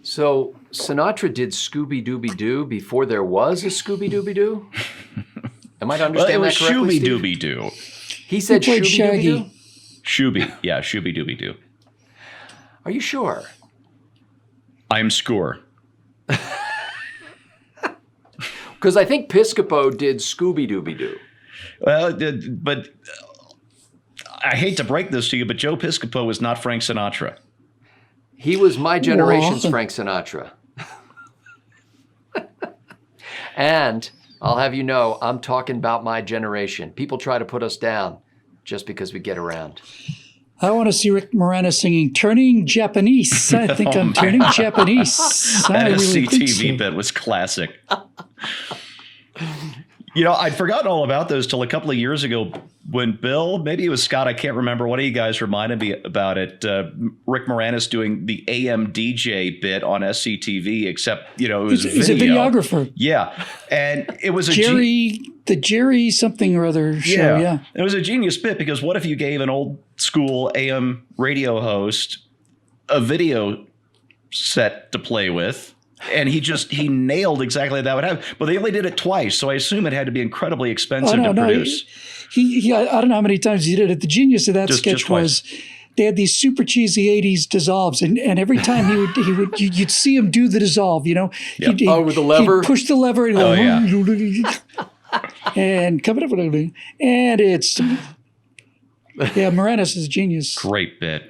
So Sinatra did Scooby-Dooby-Doo before there was a Scooby-Dooby-Doo? Am I to understand that correctly, Shooby Steve? Dooby Doo. He said played Shooby-Dooby-Doo? Shooby. Yeah, Shooby Dooby Doo. Are you sure? I'm score. Because I think Piscopo did Scooby-Dooby-Doo. Well, but I hate to break this to you, but Joe Piscopo was not Frank Sinatra. He was my generation's Frank Sinatra. And I'll have you know, I'm talking about my generation. People try to put us down just because we get around. I want to see Rick Moranis singing "Turning Japanese." I think I'm turning Japanese. That I really think SCTV so. bit was classic. You know, I'd forgotten all about those till a couple of years ago when Bill, maybe it was Scott, I can't remember, one of you guys reminded me about it. Rick Moranis doing the AM DJ bit on SCTV, except, you know, it was video. He's a videographer. Yeah. And it was the Jerry something or other show, yeah. It was a genius bit because what if you gave an old school AM radio host a video set to play with? And he nailed exactly that would happen. But they only did it twice, so I assume it had to be incredibly expensive to produce. I don't know how many times he did it. The genius of that sketch was they had these super cheesy 80s dissolves, and every time you'd see him do the dissolve, you know. Yep. With the lever? He'd push the lever and go, and coming up with it. And it's, Moranis is a genius. Great bit.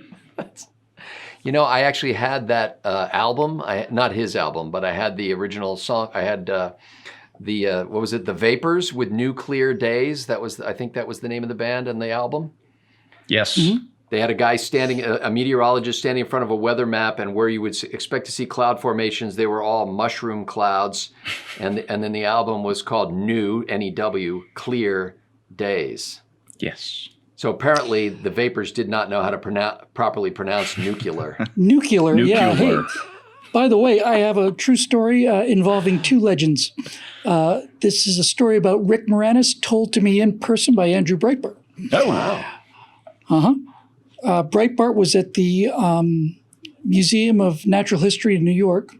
You know, I actually had that album. Not his album, but I had the original song. I had what was it? The Vapors with Nuclear Days. I think that was the name of the band and the album. Yes. Mm-hmm. They had a guy a meteorologist standing in front of a weather map, and where you would expect to see cloud formations, they were all mushroom clouds. And then the album was called N-E-W, Clear Days. Yes. So apparently the Vapors did not know how to properly pronounce nuclear. Nuclear, yeah. Hey, by the way, I have a true story involving two legends. This is a story about Rick Moranis told to me in person by Andrew Breitbart. Oh, wow. Uh-huh. Breitbart was at the Museum of Natural History in New York.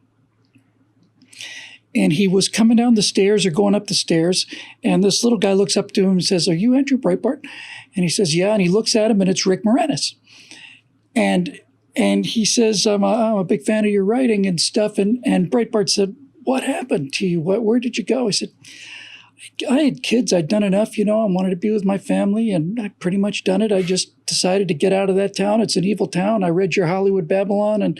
And he was coming down the stairs or going up the stairs. And this little guy looks up to him and says, "Are you Andrew Breitbart?" And he says, "Yeah." And he looks at him and it's Rick Moranis. And he says, I'm a big fan of your writing and stuff. And Breitbart said, "What happened to you? Where did you go?" I said, "I had kids. I'd done enough, you know. I wanted to be with my family, and I pretty much done it. I just decided to get out of that town. It's an evil town. I read your Hollywood Babylon, and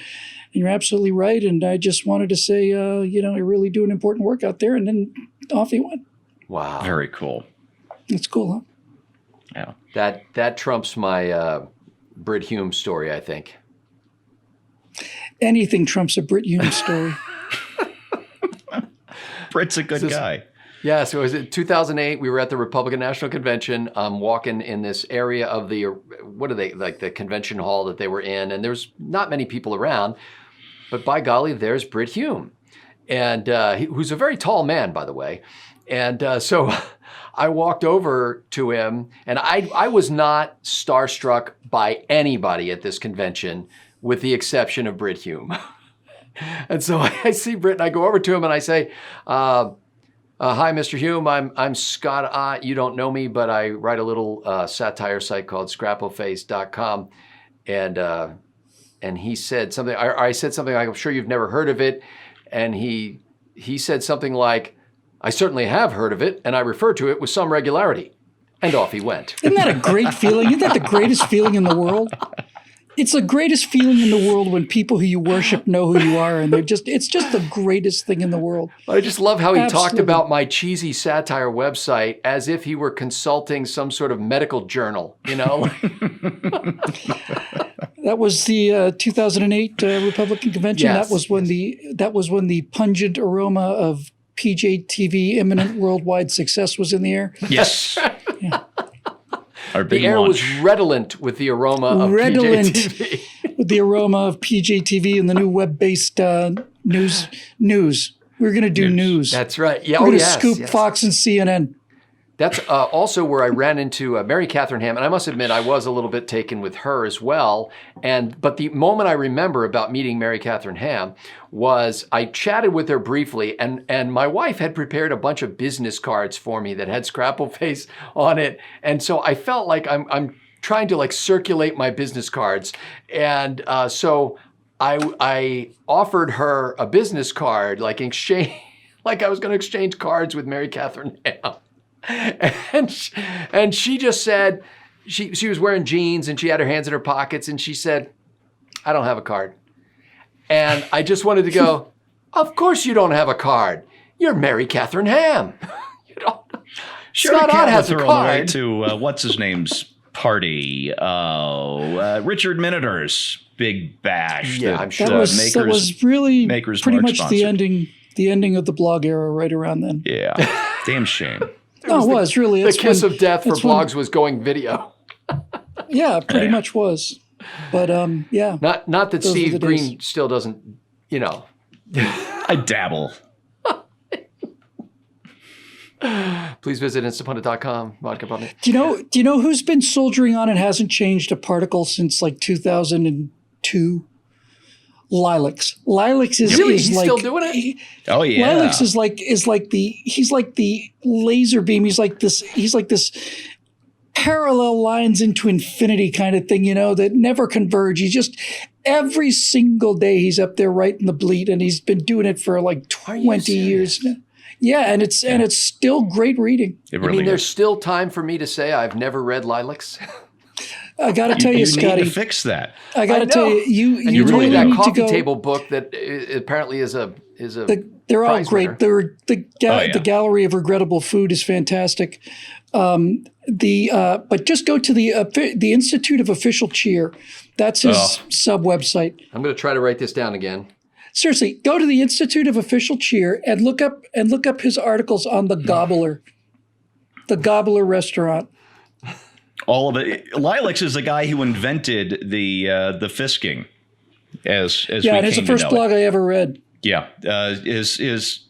you're absolutely right. And I just wanted to say, you're really doing important work out there." And then off he went. Wow. Very cool. That's cool, huh? Yeah. That trumps my Brit Hume story, I think. Anything trumps a Brit Hume story. Brit's a good guy. Yeah, so it was in 2008. We were at the Republican National Convention. I'm walking in this area of the convention hall that they were in, and there's not many people around. But by golly, there's Brit Hume, and who's a very tall man, by the way. And so I walked over to him, and I was not starstruck by anybody at this convention, with the exception of Brit Hume. And so I see Brit, and I go over to him, and I say, "Hi, Mr. Hume. I'm Scott Ott. You don't know me, but I write a little satire site called scrappleface.com." And he said something. I said something like, "I'm sure you've never heard of it." And he said something like, "I certainly have heard of it, and I refer to it with some regularity." And off he went. Isn't that a great feeling? Isn't that the greatest feeling in the world? It's the greatest feeling in the world when people who you worship know who you are, and it's just the greatest thing in the world. I just love how he Absolutely. talked about my cheesy satire website as if he were consulting some sort of medical journal, you know? That was the 2008 Republican convention. Yes, That was when the pungent aroma of PJ-TV imminent worldwide success was in the air. Yes. Yeah. Our big The air launch. was redolent with the aroma of PJ-TV. With the aroma of PJ-TV and the new web-based news. We're going to do news. That's right. Yeah. We're going to yes, scoop yes. Fox and CNN. That's also where I ran into Mary Catherine Ham, and I must admit I was a little bit taken with her as well. But the moment I remember about meeting Mary Catherine Ham was I chatted with her briefly, and my wife had prepared a bunch of business cards for me that had Scrapple Face on it, and so I felt like I'm trying to like circulate my business cards, and so I offered her a business card, like exchange, like I was going to exchange cards with Mary Catherine Ham. And she just said, she was wearing jeans and she had her hands in her pockets and she said, I don't have a card. And I just wanted to go, of course you don't have a card. You're Mary Catherine Ham. You don't. Scott Ott has a card. To what's his name's party? Richard Miniter's big bash. Yeah, I'm sure. That was really pretty much sponsored. the ending of the blog era right around then. Yeah, damn shame. No, it was really. The kiss of death for blogs was going video. Yeah, pretty much was. But yeah. Not that Steve Green still doesn't, you know. I dabble. Please visit instapundit.com. Vodka Pundit. Do you know who's been soldiering on and hasn't changed a particle since like 2002? Lilacs. Lilacs is really? Is He's like, still doing it? Oh yeah. Lilacs is like the laser beam. He's like this parallel lines into infinity kind of thing, you know, that never converge. He's just every single day he's up there writing the bleat, and he's been doing it for like 20 years now. Yeah, and it's still great reading. It You really mean there's is. still time for me to say I've never read Lilacs? I got to tell you, You Scotty. need to fix that. I got to tell you, And you told me really that need to coffee go. table book that apparently is a They're all prize great. winner. The Gallery of Regrettable Food is fantastic. But just go to the Institute of Official Cheer. That's his sub website. I'm going to try to write this down again. Seriously, go to the Institute of Official Cheer and look up his articles on the Gobbler restaurant. All of it. Lilacs is the guy who invented the fisking, as Yeah, we and it's the came to first know blog I ever read. Yeah, is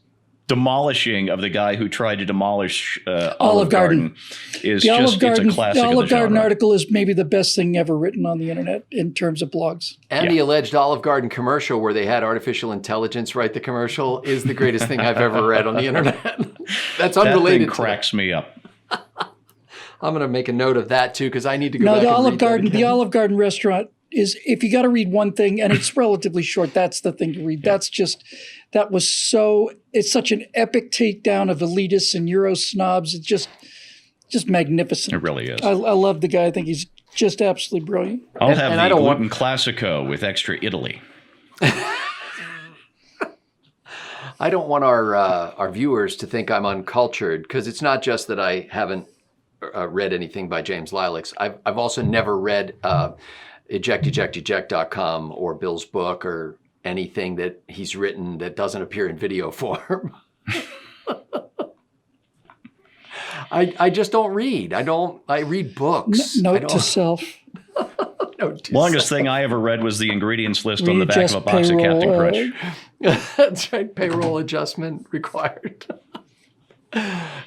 demolishing of the guy who tried to demolish Olive Garden. Is The just Olive Garden, it's a classic the of the Olive Garden genre. article is maybe the best thing ever written on the internet in terms of blogs. And the alleged Olive Garden commercial where they had artificial intelligence write the commercial is the greatest thing I've ever read on the internet. That's That unrelated. thing cracks me up. I'm going to make a note of that too because I need to go No, back the and Olive read that Garden, again. the Olive Garden restaurant is, if you got to read one thing and it's relatively short, that's the thing to read. It's such an epic takedown of elitists and Euro snobs. It's just magnificent. It really is. I love the guy. I think he's just absolutely brilliant. I'll have and I the don't want- gluten classico with extra Italy. I don't want our viewers to think I'm uncultured because it's not just that I haven't read anything by James Lilacs. I've also never read eject.com or Bill's book or anything that he's written that doesn't appear in video form. I just don't read. I read books. Note to self. Longest thing I ever read was the ingredients list on the back of a box of Readjust Captain payroll, Crunch. That's right. Payroll adjustment required.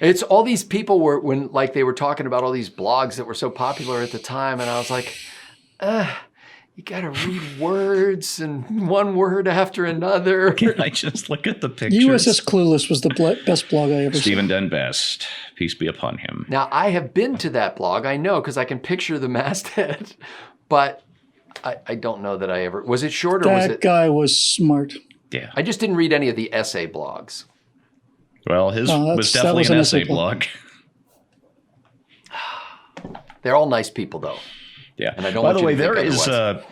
It's all these people when they were talking about all these blogs that were so popular at the time, and I was like, you got to read words and one word after another. Can I just look at the pictures? USS Clueless was the best blog I ever saw. Stephen Den Best, peace be upon him. Now, I have been to that blog. I know because I can picture the masthead, but I don't know that I ever... Was it short or was That it... guy was smart. Yeah. I just didn't read any of the essay blogs. Well, his was that definitely was an an essay essay blog. blog. They're all nice people, though. Yeah. And I don't By want the you way, to think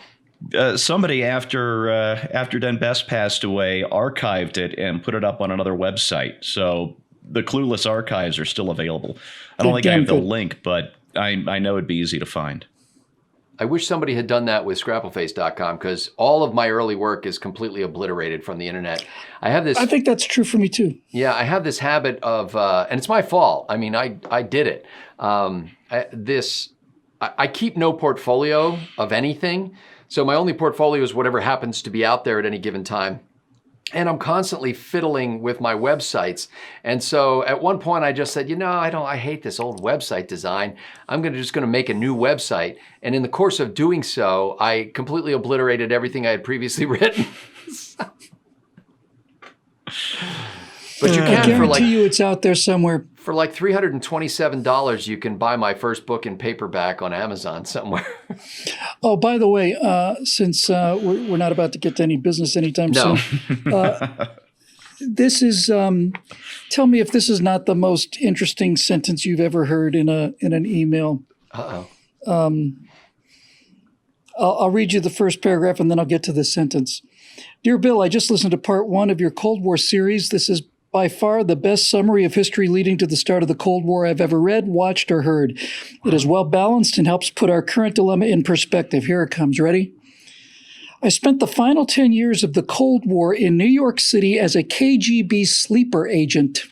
there is somebody after Den Best passed away archived it and put it up on another website. So the Clueless archives are still available. I don't think I have the link, but I know it'd be easy to find. I wish somebody had done that with scrappleface.com because all of my early work is completely obliterated from the internet. I think that's true for me too. Yeah, I have this habit of, and it's my fault. I mean, I did it. I keep no portfolio of anything. So my only portfolio is whatever happens to be out there at any given time. and I'm constantly fiddling with my websites. And so at one point I just said, I hate this old website design. I'm just going to make a new website. And in the course of doing so, I completely obliterated everything I had previously written. But you I can guarantee you it's out there somewhere. for like $327, you can buy my first book in paperback on Amazon somewhere. Oh, by the way, since we're not about to get to any business anytime No. soon, this is. Tell me if this is not the most interesting sentence you've ever heard in an email. Uh-oh. I'll read you the first paragraph and then I'll get to the sentence. Dear Bill, I just listened to part 1 of your Cold War series. This is by far the best summary of history leading to the start of the Cold War I've ever read, watched, or heard. It is well balanced and helps put our current dilemma in perspective. Here it comes. Ready? I spent the final 10 years of the Cold War in New York City as a KGB sleeper agent.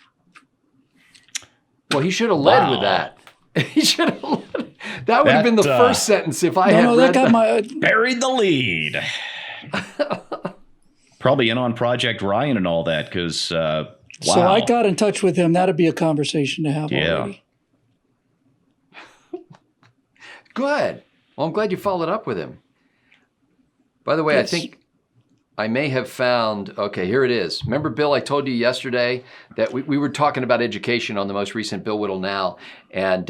Well, he should have led with that. He should have led. That would have been the first sentence if I had read that. Buried the lead. Probably in on Project Ryan and all that, because wow. So I got in touch with him. That'd be a conversation to have already. Good. Well, I'm glad you followed up with him. By the way, yes. I think I may have found, okay, here it is. Remember, Bill, I told you yesterday that we were talking about education on the most recent Bill Whittle Now, and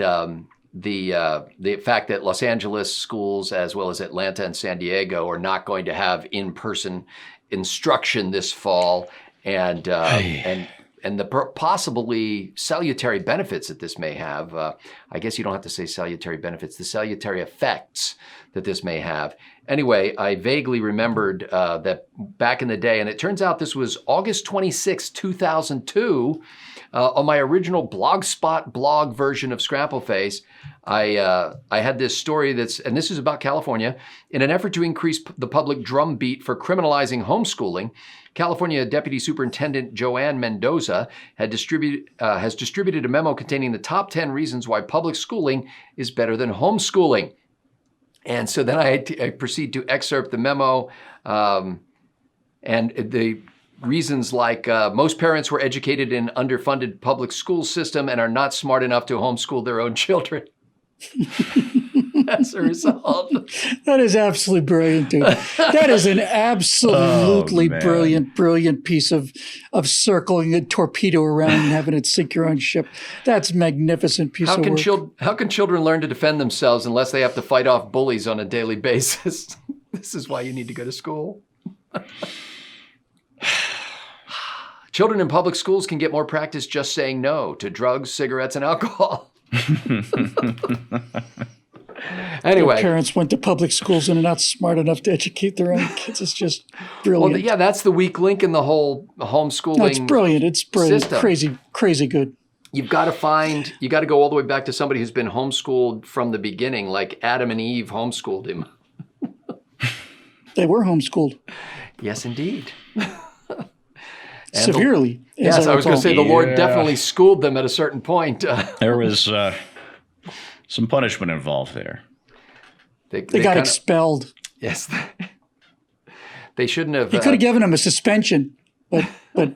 the fact that Los Angeles schools, as well as Atlanta and San Diego, are not going to have in-person instruction this fall, and the possibly salutary benefits that this may have. I guess you don't have to say salutary benefits, the salutary effects that this may have. Anyway, I vaguely remembered that back in the day, and it turns out this was August 26, 2002, on my original Blogspot blog version of Scrappleface, I had this story and this is about California. In an effort to increase the public drumbeat for criminalizing homeschooling, California Deputy Superintendent Joanne Mendoza has distributed a memo containing the top 10 reasons why public schooling is better than homeschooling. And so then I proceed to excerpt the memo, and the reasons like most parents were educated in underfunded public school system and are not smart enough to homeschool their own children. As a result. That is absolutely brilliant, dude. That is an absolutely brilliant piece of circling a torpedo around and having it sink your own ship. That's a magnificent piece of work. How can children learn to defend themselves unless they have to fight off bullies on a daily basis? This is why you need to go to school. Children in public schools can get more practice just saying no to drugs, cigarettes, and alcohol. Anyway, their parents went to public schools and are not smart enough to educate their own kids. It's just brilliant. Well, yeah, that's the weak link in the whole homeschooling. No, it's brilliant. It's brilliant. System. Crazy good. You got to go all the way back to somebody who's been homeschooled from the beginning, like Adam and Eve homeschooled him. They were homeschooled. Yes, indeed. Severely. Yes, I was going to say the Lord definitely schooled them at a certain point. There was some punishment involved there. They got expelled. Yes. They shouldn't have. He could have given them a suspension, but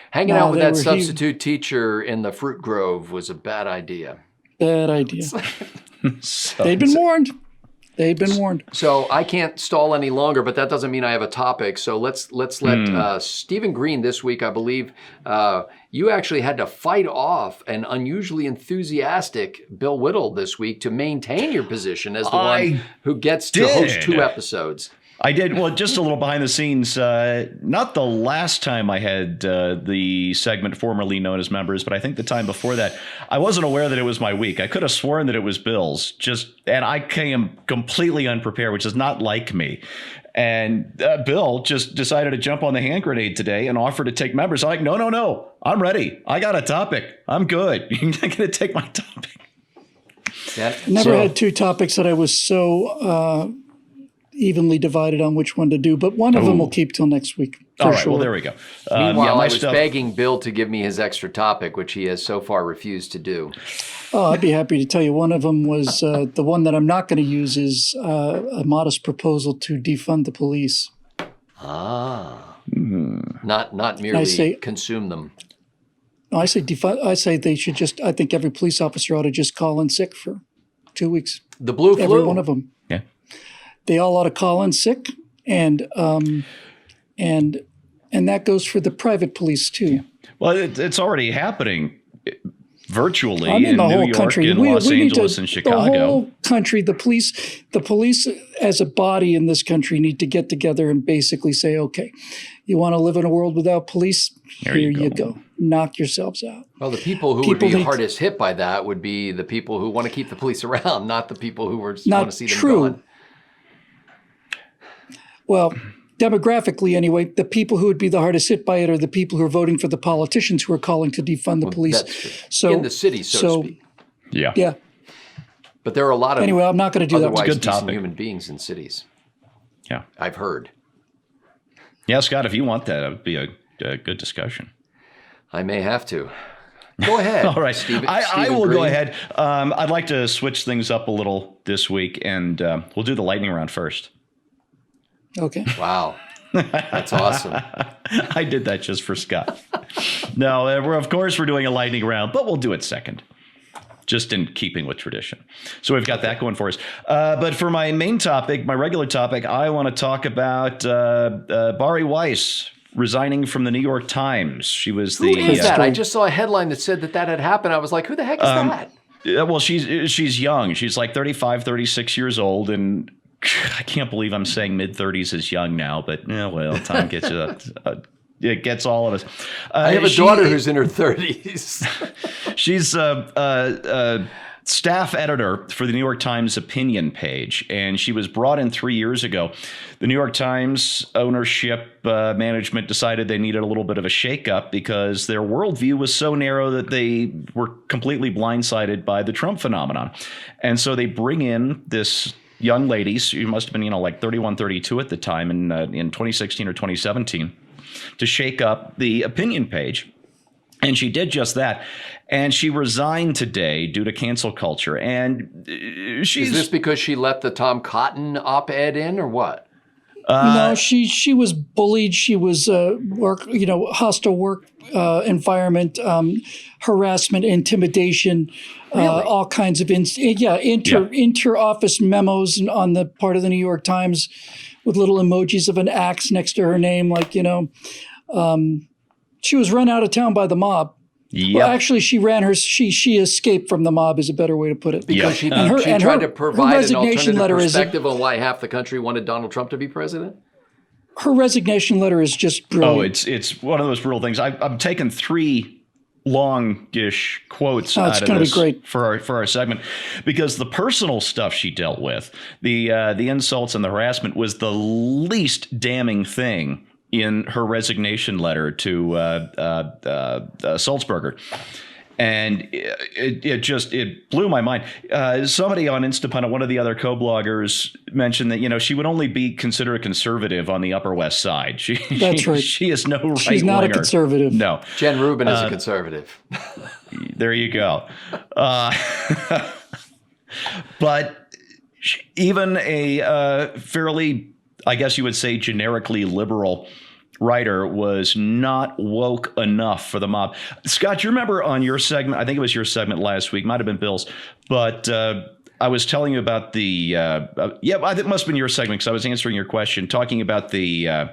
hanging out with that substitute teacher in the fruit grove was a bad idea. Bad idea. They'd been warned. They've been warned. So I can't stall any longer, but that doesn't mean I have a topic. So let's let Stephen Green this week, I believe, you actually had to fight off an unusually enthusiastic Bill Whittle this week to maintain your position as the one who gets to host 2 episodes. I did. Well, just a little behind the scenes. Not the last time I had the segment formerly known as Members, but I think the time before that, I wasn't aware that it was my week. I could have sworn that it was Bill's. And I came completely unprepared, which is not like me. And Bill just decided to jump on the hand grenade today and offer to take Members. I'm like, no, I'm ready. I got a topic. I'm good. You're not going to take my topic. Never had 2 topics that I was so evenly divided on which one to do, but one of them will keep till next week. All right, well, there we go. Meanwhile, I was begging Bill to give me his extra topic, which he has so far refused to do. Oh, I'd be happy to tell you. One of them was the one that I'm not going to use is a modest proposal to defund the police. Ah. not merely say- consume them. No, I say they should just. I think every police officer ought to just call in sick for 2 weeks. The blue flu. Every one of them. Yeah. They all ought to call in sick, and that goes for the private police too. Well, it's already happening virtually I mean, in the New whole York, country, in we Los need Angeles, to, and Chicago. The whole country, the police as a body in this country need to get together and basically say, okay, you want to live in a world without police? There Here you you go. go. Knock yourselves out. Well, the people who People would be need- hardest hit by that would be the people who want to keep the police around, not the people who want Not to see them true. gone. Well, demographically anyway, the people who would be the hardest hit by it are the people who are voting for the politicians who are calling to defund the police. That's true. So In the city, so to speak. Yeah. Yeah. But there are a lot of Anyway, I'm not going to do that. otherwise Good decent topic. human beings in cities. Yeah. I've heard. Yeah, Scott, if you want that, it would be a good discussion. I may have to. Go ahead. All right. Stephen, I Stephen will go Green. ahead. I'd like to switch things up a little this week, and we'll do the lightning round first. Okay. Wow. That's awesome. I did that just for Scott. No, of course we're doing a lightning round, but we'll do it second, just in keeping with tradition. So we've got that going for us. But for my main topic, my regular topic, I want to talk about Bari Weiss resigning from the New York Times. She was Who is that? I just saw a headline that said that had happened. I was like, who the heck is that? Well, she's young. She's like 35, 36 years old, and I can't believe I'm saying mid-30s is young now, but well, time gets it gets all of us. I have a daughter who's in her 30s. She's staff editor for the New York Times opinion page, and she was brought in 3 years ago. The New York Times ownership management decided they needed a little bit of a shakeup because their worldview was so narrow that they were completely blindsided by the Trump phenomenon. And so they bring in this young lady, she must have been, like 31, 32 at the time in 2016 or 2017, to shake up the opinion page. And she did just that. And she resigned today due to cancel culture. And she's... Is this because she let the Tom Cotton op-ed in or what? No, she was bullied. She was hostile work environment, harassment, intimidation, all kinds of inter-office memos on the part of the New York Times with little emojis of an axe next to her name, she was run out of town by the mob. Yep. Well, actually, she escaped from the mob is a better way to put it. Because she tried to provide an alternative perspective on why half the country wanted Donald Trump to be president? Her resignation letter is just brilliant. Oh, it's one of those brutal things. I'm taking 3 longish quotes out of this for our segment, because the personal stuff she dealt with, the insults and the harassment, was the least damning thing in her resignation letter to Sulzberger. And it blew my mind. Somebody on Instapundit, one of the other co-bloggers, mentioned that, she would only be considered a conservative on the Upper West Side. That's right. She is no right-winger. She's not a conservative. No. Jen Rubin is a conservative. There you go. But even a fairly, I guess you would say, generically liberal writer was not woke enough for the mob. Scott, you remember on your segment, I think it was your segment last week, might have been Bill's, but I was telling you about the, it must have been your segment because I was answering your question, talking about the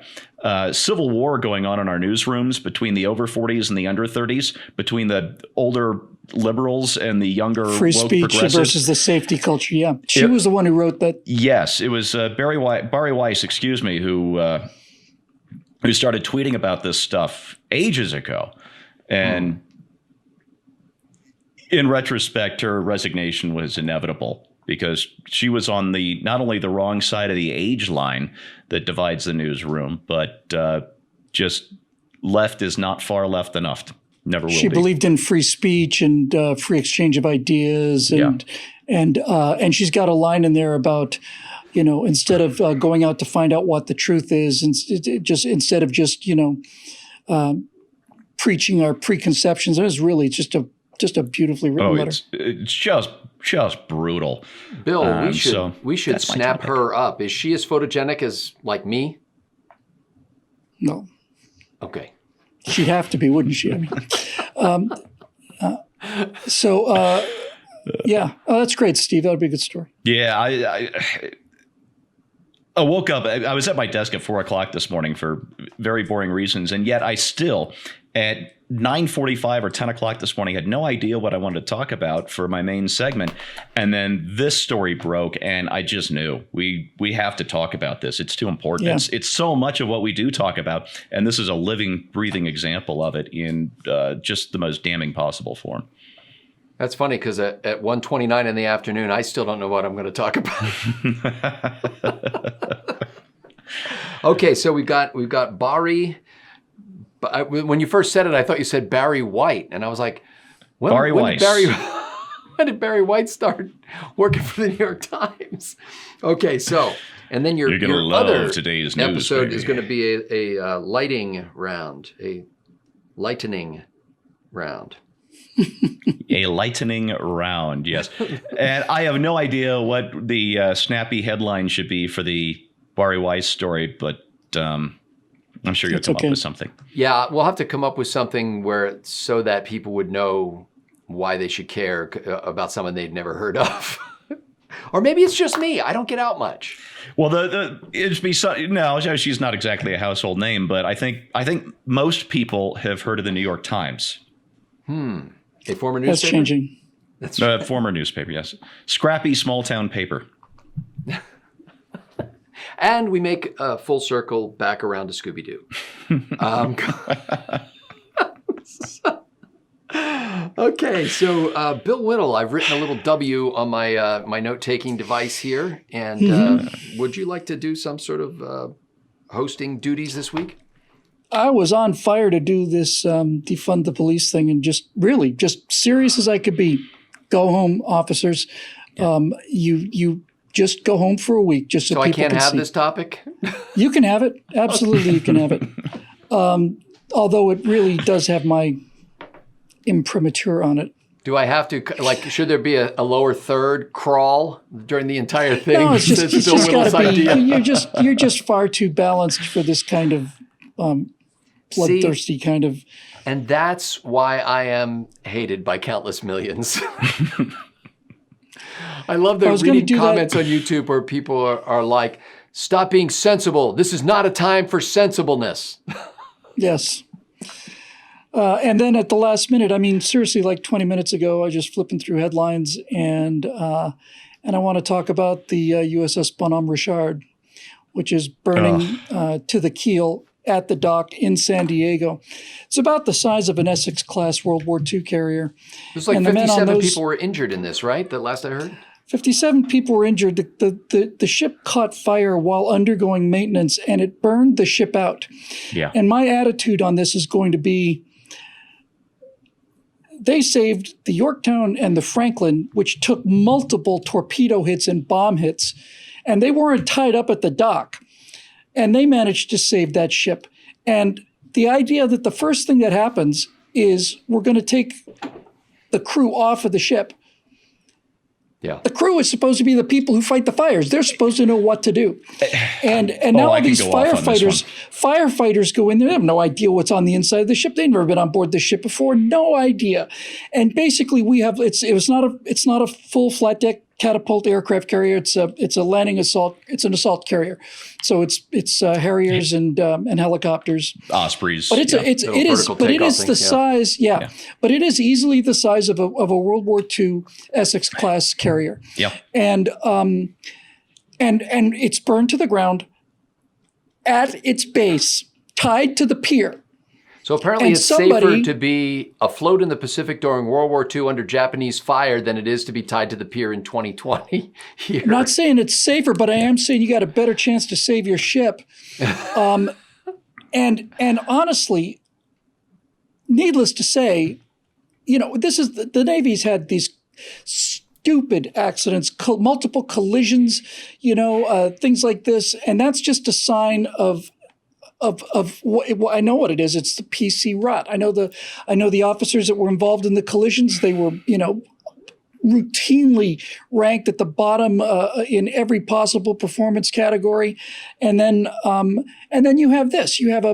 civil war going on in our newsrooms between the over 40s and the under 30s, between the older liberals and the younger free woke speech progressives. versus the safety culture. Yeah, she was the one who wrote that. Yes, it was Bari Weiss, who started tweeting about this stuff ages ago. And in retrospect, her resignation was inevitable because she was on not only the wrong side of the age line that divides the newsroom, but just left is not far left enough. Never will be. She believed in free speech and free exchange of ideas. And she's got a line in there about, instead of going out to find out what the truth is, instead of just preaching our preconceptions. It was really just a beautifully written letter. It's just brutal. Bill, we should that's my snap topic. her up. Is she as photogenic as like me? No. Okay. She'd have to be, wouldn't she? I mean, yeah. Oh, that's great, Steve. That would be a good story. Yeah, I woke up. I was at my desk at 4:00 this morning for very boring reasons, and yet I still, at 9:45 or 10 o'clock this morning, had no idea what I wanted to talk about for my main segment. And then this story broke, and I just knew we have to talk about this. It's too important. Yeah. It's so much of what we do talk about, and this is a living, breathing example of it in just the most damning possible form. That's funny because at 1:29 in the afternoon, I still don't know what I'm going to talk about. Okay, so we've got Barry. When you first said it, I thought you said Barry White, and I was like, when did Barry White start working for the New York Times? Okay, so and then your You're gonna love other today's news, episode baby. is going to be a lightning round, a lightening round. A lightning round, yes. And I have no idea what the snappy headline should be for the Barry Weiss story, but I'm sure you'll come up with something. Yeah, we'll have to come up with something so that people would know why they should care about someone they'd never heard of. Or maybe it's just me. I don't get out much. Well, no, she's not exactly a household name, but I think most people have heard of the New York Times. A former newspaper? That's changing. That's right. Former newspaper, yes. Scrappy small town paper. And we make a full circle back around to Scooby-Doo. Okay, so Bill Whittle, I've written a little W on my note-taking device here. And would you like to do some sort of hosting duties this week? I was on fire to do this defund the police thing and just serious as I could be. Go home, officers. Yeah. You just go home for a week just so people can see. So I can't have this topic? You can have it. Absolutely, you can have it. Although it really does have my imprimatur on it. Do I have to, should there be a lower third crawl during the entire thing? No, it's just got to be. You're just far too balanced for this kind of bloodthirsty kind of. And that's why I am hated by countless millions. I love the reading comments on YouTube where people are like, stop being sensible. This is not a time for sensibleness. Yes. And then at the last minute, I mean, seriously, like 20 minutes ago, I was just flipping through headlines and I want to talk about the USS Bonhomme Richard, which is burning to the keel at the dock in San Diego. It's about the size of an Essex-class World War II carrier. There's like 57 people were injured in this, right? The last I heard? 57 people were injured. The ship caught fire while undergoing maintenance, and it burned the ship out. Yeah. And my attitude on this is going to be, they saved the Yorktown and the Franklin, which took multiple torpedo hits and bomb hits, and they weren't tied up at the dock. And they managed to save that ship. And the idea that the first thing that happens is we're going to take the crew off of the ship. Yeah. The crew is supposed to be the people who fight the fires. They're supposed to know what to do. And now all these firefighters go in there. They have no idea what's on the inside of the ship. They've never been on board the ship before. No idea. And basically it's not a full flat deck catapult aircraft carrier. It's a landing assault. It's an assault carrier. So it's Harriers and helicopters, Ospreys. But it is the size. Yeah. But it is easily the size of a World War II Essex class carrier. Yeah. And it's burned to the ground at its base, tied to the pier. So apparently it's safer to be afloat in the Pacific during World War II under Japanese fire than it is to be tied to the pier in 2020 here. I'm not saying it's safer, but I am saying you got a better chance to save your ship. And honestly, needless to say, this is the Navy's had these stupid accidents, multiple collisions, things like this, and that's just a sign of I know what it is. It's the PC rot. I know the officers that were involved in the collisions. They were, routinely ranked at the bottom in every possible performance category. And then you have this. You have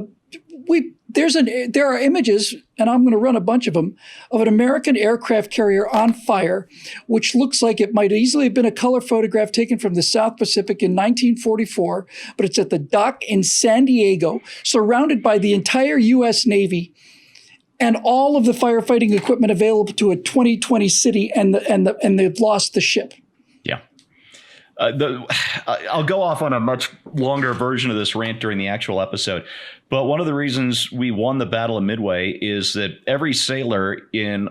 there are images, and I'm going to run a bunch of them, of an American aircraft carrier on fire, which looks like it might easily have been a color photograph taken from the South Pacific in 1944, but it's at the dock in San Diego, surrounded by the entire U.S. Navy and all of the firefighting equipment available to a 2020 city, and they've lost the ship. Yeah. I'll go off on a much longer version of this rant during the actual episode. But one of the reasons we won the Battle of Midway is that every sailor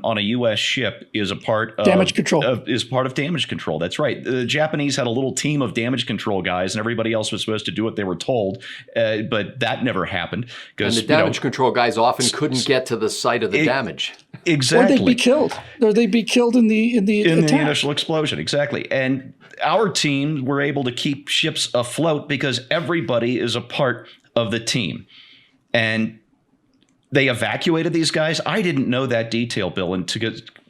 on a U.S. ship is a part of damage control. Is part of damage control. That's right. The Japanese had a little team of damage control guys, and everybody else was supposed to do what they were told. But that never happened. And the damage control guys often couldn't get to the site of the damage. Exactly. Or they'd be killed. Or they'd be killed in the attack. The initial explosion. Exactly. And our team were able to keep ships afloat because everybody is a part of the team. And they evacuated these guys. I didn't know that detail, Bill, and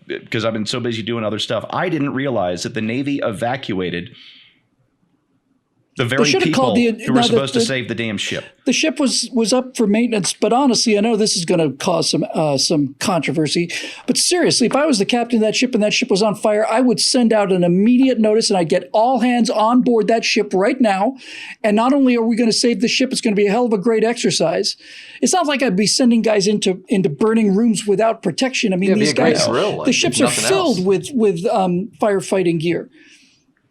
because I've been so busy doing other stuff. I didn't realize that the Navy evacuated the very people who were supposed to save the damn ship. The ship was up for maintenance, but honestly, I know this is going to cause some controversy. But seriously, if I was the captain of that ship and that ship was on fire, I would send out an immediate notice, and I'd get all hands on board that ship right now. And not only are we going to save the ship, it's going to be a hell of a great exercise. It's not like I'd be sending guys into burning rooms without protection. I mean, these guys, the ships are filled with firefighting gear.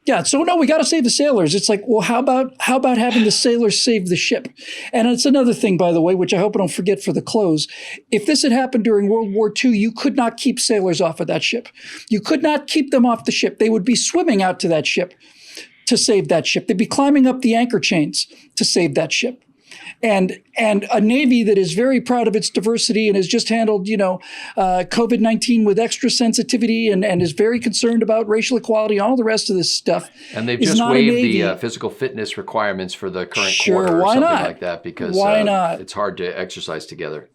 Yeah, so no, we got to save the sailors. It's like, well, how about having the sailors save the ship? And it's another thing, by the way, which I hope I don't forget for the close. If this had happened during World War II, you could not keep sailors off of that ship. You could not keep them off the ship. They would be swimming out to that ship to save that ship. They'd be climbing up the anchor chains to save that ship. And a Navy that is very proud of its diversity and has just handled, COVID-19 with extra sensitivity and is very concerned about racial equality, all the rest of this stuff. And they've just waived the physical fitness requirements for the current quarter or something like that because it's hard to exercise together.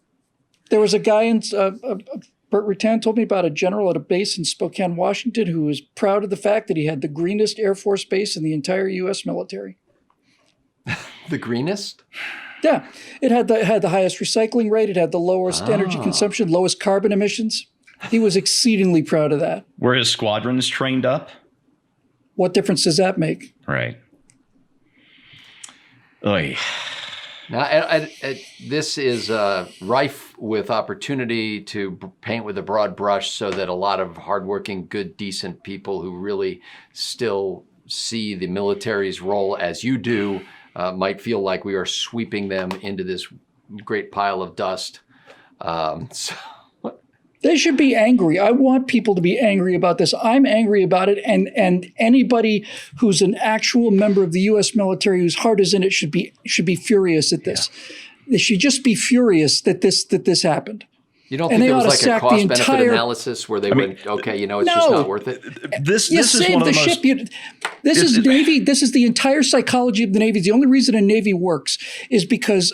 There was a guy in Bert Rutan told me about a general at a base in Spokane, Washington, who was proud of the fact that he had the greenest Air Force base in the entire U.S. military. The greenest? Yeah, it had the highest recycling rate. It had the lowest energy consumption, lowest carbon emissions. He was exceedingly proud of that. Were his squadrons trained up? What difference does that make? Right. Oy. Now, this is rife with opportunity to paint with a broad brush so that a lot of hardworking, good, decent people who really still see the military's role as you do might feel like we are sweeping them into this great pile of dust. They should be angry. I want people to be angry about this. I'm angry about it, and anybody who's an actual member of the U.S. military whose heart is in it should be furious at this. Yeah. They should just be furious that this happened. You don't think there was like a cost-benefit analysis where they went, okay, it's just not worth it? This is one of the ship. This is Navy. This is the entire psychology of the Navy. The only reason a Navy works is because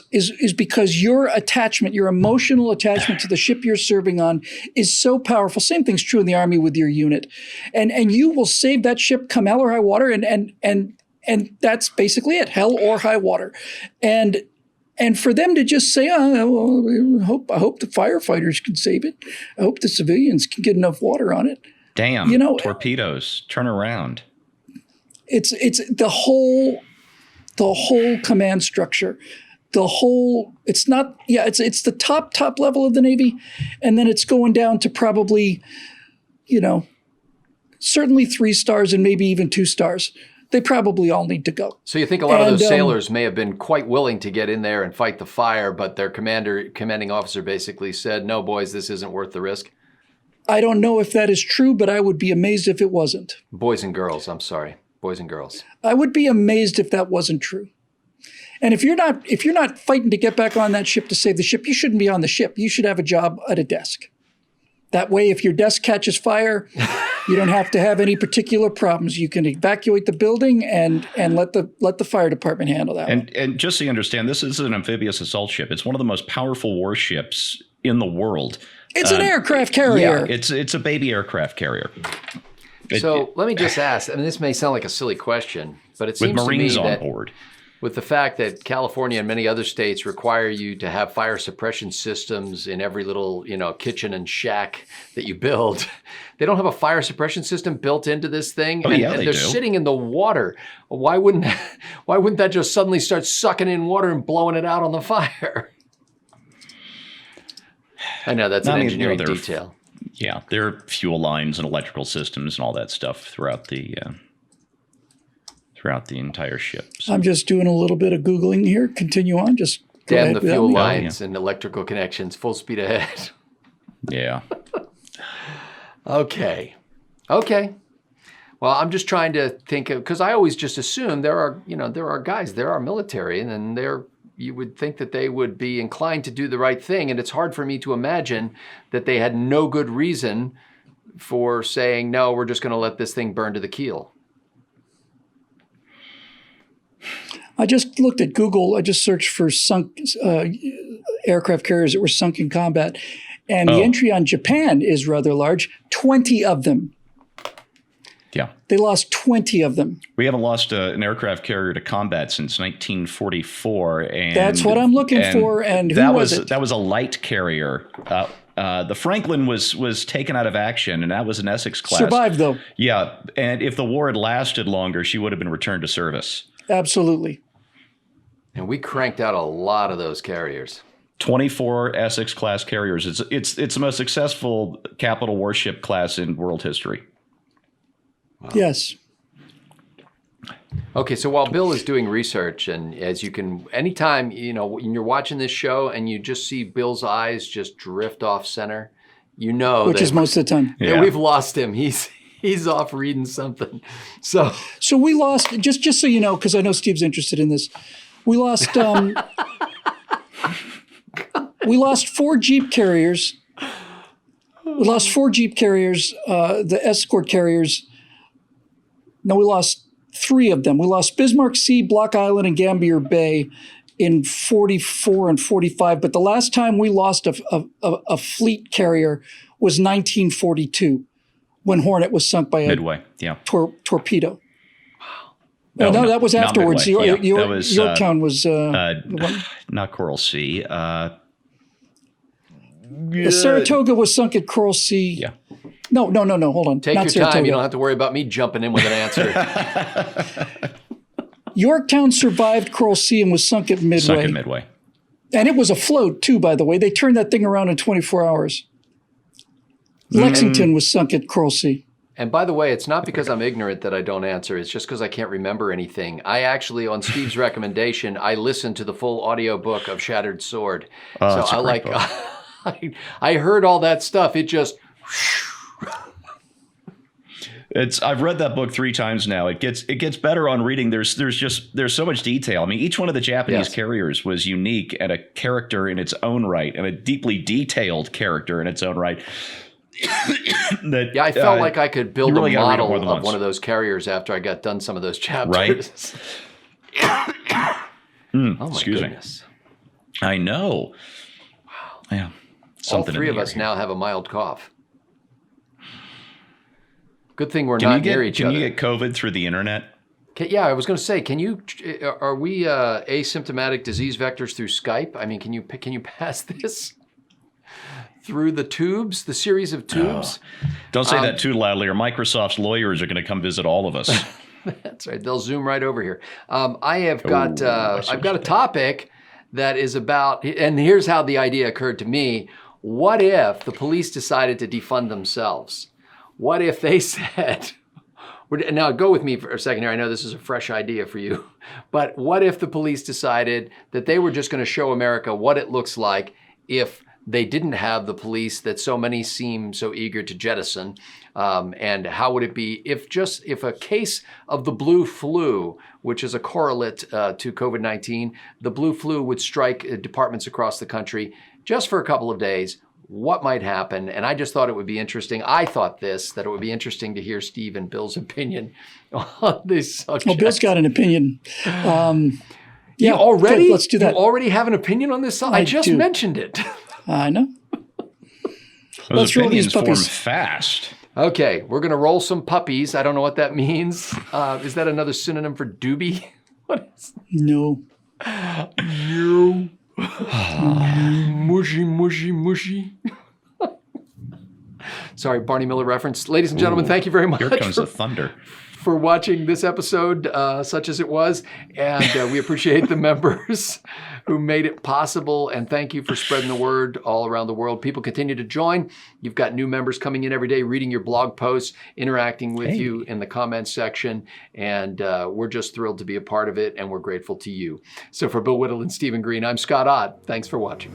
your attachment, your emotional attachment to the ship you're serving on is so powerful. Same thing's true in the Army with your unit. And you will save that ship come hell or high water, and that's basically it, hell or high water. And for them to just say, I hope the firefighters can save it. I hope the civilians can get enough water on it. Damn, torpedoes, turn around. It's the whole command structure. It's the top level of the Navy. And then it's going down to probably, certainly 3 stars and maybe even 2 stars. They probably all need to go. So you think a lot of those sailors may have been quite willing to get in there and fight the fire, but their commanding officer basically said, no, boys, this isn't worth the risk? I don't know if that is true, but I would be amazed if it wasn't. Boys and girls, I'm sorry. Boys and girls. I would be amazed if that wasn't true. And if you're not fighting to get back on that ship to save the ship, you shouldn't be on the ship. You should have a job at a desk. That way, if your desk catches fire, you don't have to have any particular problems. You can evacuate the building and let the fire department handle that. And just so you understand, this is an amphibious assault ship. It's one of the most powerful warships in the world. It's an aircraft carrier. Yeah, it's a baby aircraft carrier. So let me just ask, and this may sound like a silly question, but it seems with Marines to me on board. with the fact that California and many other states require you to have fire suppression systems in every little, kitchen and shack that you build, they don't have a fire suppression system built into this thing, and they they're do. sitting in the water. Why wouldn't that just suddenly start sucking in water and blowing it out on the fire? I know that's an engineering detail. Yeah, there are fuel lines and electrical systems and all that stuff throughout the entire ship. So. I'm just doing a little bit of Googling here. Continue on. Just go Damn ahead the without fuel me. lines and electrical connections. Full speed ahead. Yeah. Okay. Well, I'm just trying to think of, because I always just assume there are guys, there are military, and then you would think that they would be inclined to do the right thing. And it's hard for me to imagine that they had no good reason for saying, no, we're just going to let this thing burn to the keel. I just looked at Google. I just searched for sunk aircraft carriers that were sunk in combat. And the entry on Japan is rather large, 20 of them. Yeah. They lost 20 of them. We haven't lost an aircraft carrier to combat since 1944. And That's what I'm looking for. And who was it? That was a light carrier. The Franklin was taken out of action, and that was an Essex class. Survived, though. Yeah. And if the war had lasted longer, she would have been returned to service. Absolutely. And we cranked out a lot of those carriers. 24 Essex class carriers. It's the most successful capital warship class in world history. Wow. Yes. Okay, so while Bill is doing research, and as you can, anytime, when you're watching this show and you just see Bill's eyes just drift off center, which is most of the time. Yeah, we've lost him. He's off reading something. So we lost, just so you know, because I know Steve's interested in this, we lost we lost 4 Jeep carriers. We lost 4 Jeep carriers, the escort carriers. No, we lost 3 of them. We lost Bismarck Sea, Block Island, and Gambier Bay in 44 and 45. But the last time we lost a fleet carrier was 1942, when Hornet was sunk by a Midway, yeah. torpedo. Wow. No, that was afterwards. Yorktown was not Coral Sea. Saratoga was sunk at Coral Sea. Yeah. No. Hold on. Take Not your Saratoga. time. You don't have to worry about me jumping in with an answer. Yorktown survived Coral Sea and was sunk at Midway. And it was afloat too, by the way. They turned that thing around in 24 hours. Lexington was sunk at Coral Sea. And by the way, it's not because I'm ignorant that I don't answer. It's just because I can't remember anything. I actually, on Steve's recommendation, I listened to the full audiobook of Shattered Sword. Oh, so I heard all that stuff. It just... I've read that book 3 times now. It gets better on reading. There's so much detail. I mean, each one of the Japanese carriers was unique and a character in its own right, and a deeply detailed character in its own right. I felt like I could build a model of one of those carriers after I got done some of those chapters. Right? Oh my Excuse goodness. me. I know. Wow. Yeah. All 3 of us now have a mild cough. Good thing we're not near each other. Can you get COVID through the internet? Yeah, I was going to say, are we asymptomatic disease vectors through Skype? I mean, can you pass this through the tubes, the series of tubes? Oh. Don't say that too loudly, or Microsoft's lawyers are going to come visit all of us. That's right. They'll zoom right over here. I've got a topic that is about, and here's how the idea occurred to me. What if the police decided to defund themselves? What if they said, now go with me for a second here. I know this is a fresh idea for you, but what if the police decided that they were just going to show America what it looks like if they didn't have the police that so many seem so eager to jettison? And how would it be if a case of the blue flu, which is a correlate to COVID-19, the blue flu would strike departments across the country just for a couple of days? What might happen? And I just thought it would be interesting. I thought that it would be interesting to hear Steve and Bill's opinion on this subject. Well, Bill's got an opinion. Yeah, already? Good, let's do that. You already have an opinion on this? I just mentioned it. I know. Those opinions form fast. Okay, we're going to roll some puppies. I don't know what that means. Is that another synonym for doobie? No. No. Mushy, mushy, mushy. Sorry, Barney Miller reference. Ladies and gentlemen, thank you very much Here comes the thunder. for watching this episode, such as it was. And we appreciate the members who made it possible. And thank you for spreading the word all around the world. People continue to join. You've got new members coming in every day, reading your blog posts, interacting with you in the comments section. And we're just thrilled to be a part of it. And we're grateful to you. So for Bill Whittle and Stephen Green, I'm Scott Ott. Thanks for watching.